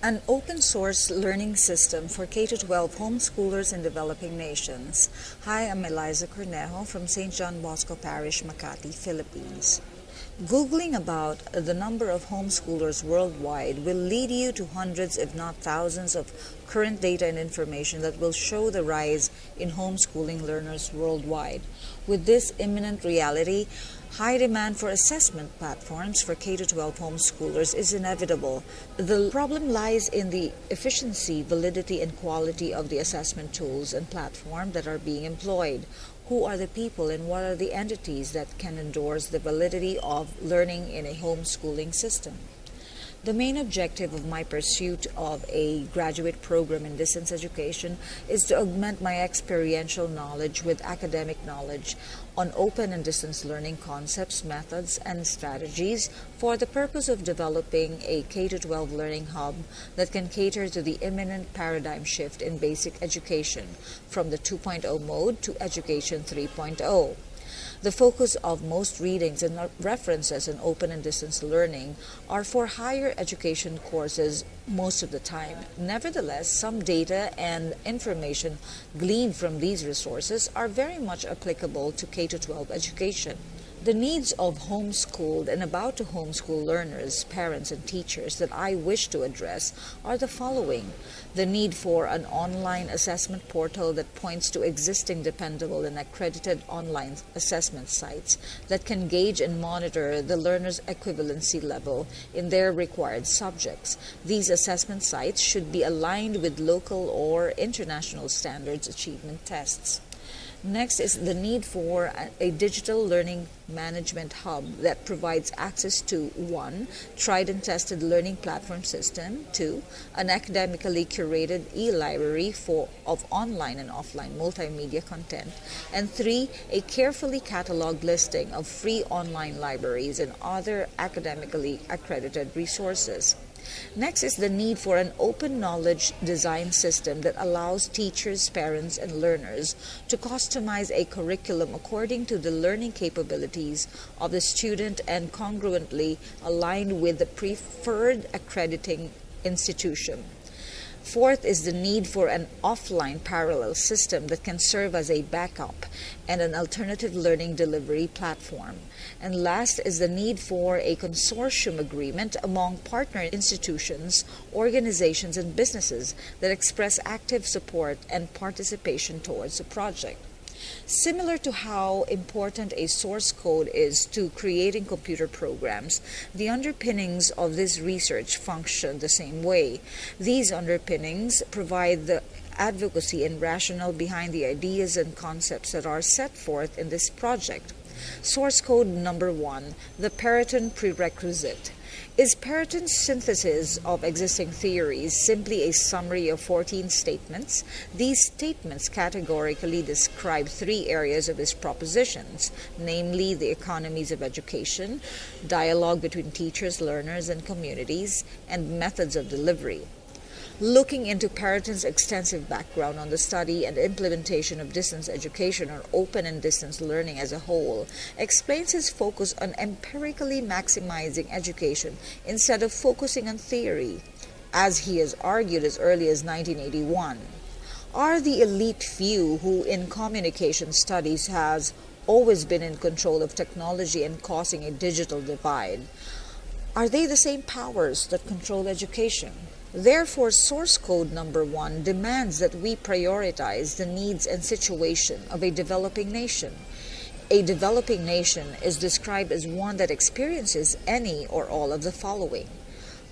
An open-source learning system for K-12 homeschoolers in developing nations. Hi, I'm Eliza Cornejo from St. John Bosco Parish, Makati, Philippines. Googling about the number of homeschoolers worldwide will lead you to hundreds, if not thousands, of current data and information that will show the rise in homeschooling learners worldwide. With this imminent reality, high demand for assessment platforms for K-12 homeschoolers is inevitable. The problem lies in the efficiency, validity, and quality of the assessment tools and platform that are being employed. Who are the people and what are the entities that can endorse the validity of learning in a homeschooling system? The main objective of my pursuit of a graduate program in distance education is to augment my experiential knowledge with academic knowledge on open and distance learning concepts, methods, and strategies for the purpose of developing a K-12 learning hub that can cater to the imminent paradigm shift in basic education from the 2.0 mode to education 3.0. The focus of most readings and references in open and distance learning are for higher education courses most of the time. Nevertheless, some data and information gleaned from these resources are very much applicable to K-12 education. The needs of homeschooled and about to homeschool learners, parents, and teachers that I wish to address are the following. The need for an online assessment portal that points to existing dependable and accredited online assessment sites that can gauge and monitor the learner's equivalency level in their required subjects. These assessment sites should be aligned with local or international standards achievement tests. Next is the need for a digital learning management hub that provides access to 1. Tried and tested learning platform system, 2. An academically curated e-library of online and offline multimedia content, and 3. A carefully cataloged listing of free online libraries and other academically accredited resources. Next is the need for an open knowledge design system that allows teachers, parents, and learners to customize a curriculum according to the learning capabilities of the student and congruently aligned with the preferred accrediting institution. Fourth is the need for an offline parallel system that can serve as a backup and an alternative learning delivery platform. And last is the need for a consortium agreement among partner institutions, organizations, and businesses that express active support and participation towards the project. Similar to how important a source code is to creating computer programs, the underpinnings of this research function the same way. These underpinnings provide the advocacy and rationale behind the ideas and concepts that are set forth in this project. Source code number 1, the Peryton prerequisite. Is Peryton's synthesis of existing theories simply a summary of 14 statements? These statements categorically describe 3 areas of his propositions, namely the economies of education, dialogue between teachers, learners, and communities, and methods of delivery. Looking into Peryton's extensive background on the study and implementation of distance education or open and distance learning as a whole explains his focus on empirically maximizing education instead of focusing on theory, as he has argued as early as 1981. Are the elite few who in communication studies has always been in control of technology and causing a digital divide? Are they the same powers that control education? Therefore, source code number 1 demands that we prioritize the needs and situation of a developing nation. A developing nation is described as one that experiences any or all of the following.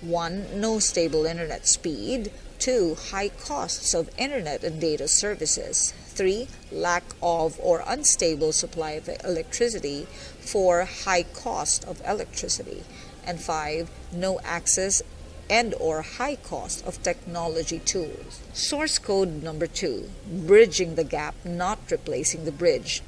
1. No stable internet speed. 2. High costs of internet and data services. 3. Lack of or unstable supply of electricity. 4. High cost of electricity. And 5. No access and or high cost of technology tools. Source code number 2, bridging the gap, not replacing the bridge.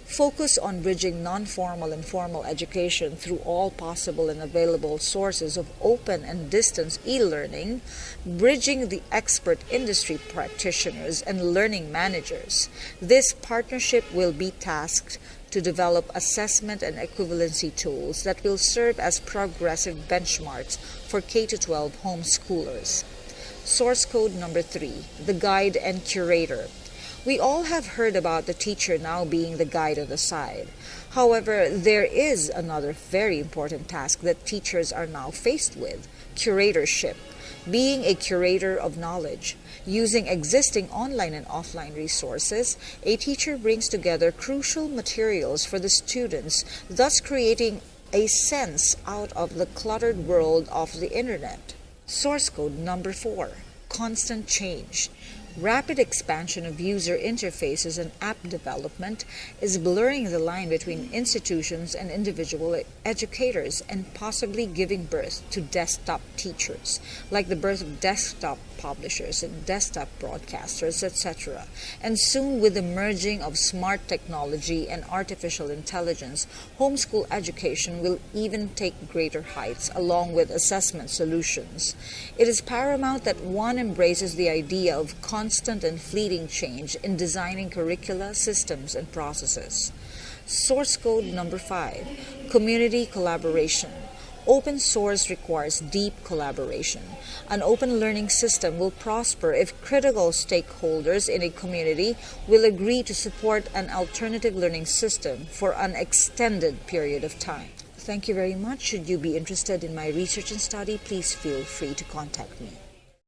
Focus on bridging non-formal and formal education through all possible and available sources of open and distance e-learning, bridging the expert industry practitioners and learning managers. This partnership will be tasked to develop assessment and equivalency tools that will serve as progressive benchmarks for K-12 homeschoolers. Source code number 3, the guide and curator. We all have heard about the teacher now being the guide on the side. However, there is another very important task that teachers are now faced with: curatorship. Being a curator of knowledge. Using existing online and offline resources, a teacher brings together crucial materials for the students, thus creating a sense out of the cluttered world of the internet. Source code number 4, constant change. Rapid expansion of user interfaces and app development is blurring the line between institutions and individual educators and possibly giving birth to desktop teachers, like the birth of desktop publishers and desktop broadcasters, etc. And soon, with the merging of smart technology and artificial intelligence, homeschool education will even take greater heights along with assessment solutions. It is paramount that one embraces the idea of constant and fleeting change in designing curricula, systems, and processes. Source code number 5, community collaboration. Open source requires deep collaboration. An open learning system will prosper if critical stakeholders in a community will agree to support an alternative learning system for an extended period of time. Thank you very much. Should you be interested in my research and study, please feel free to contact me.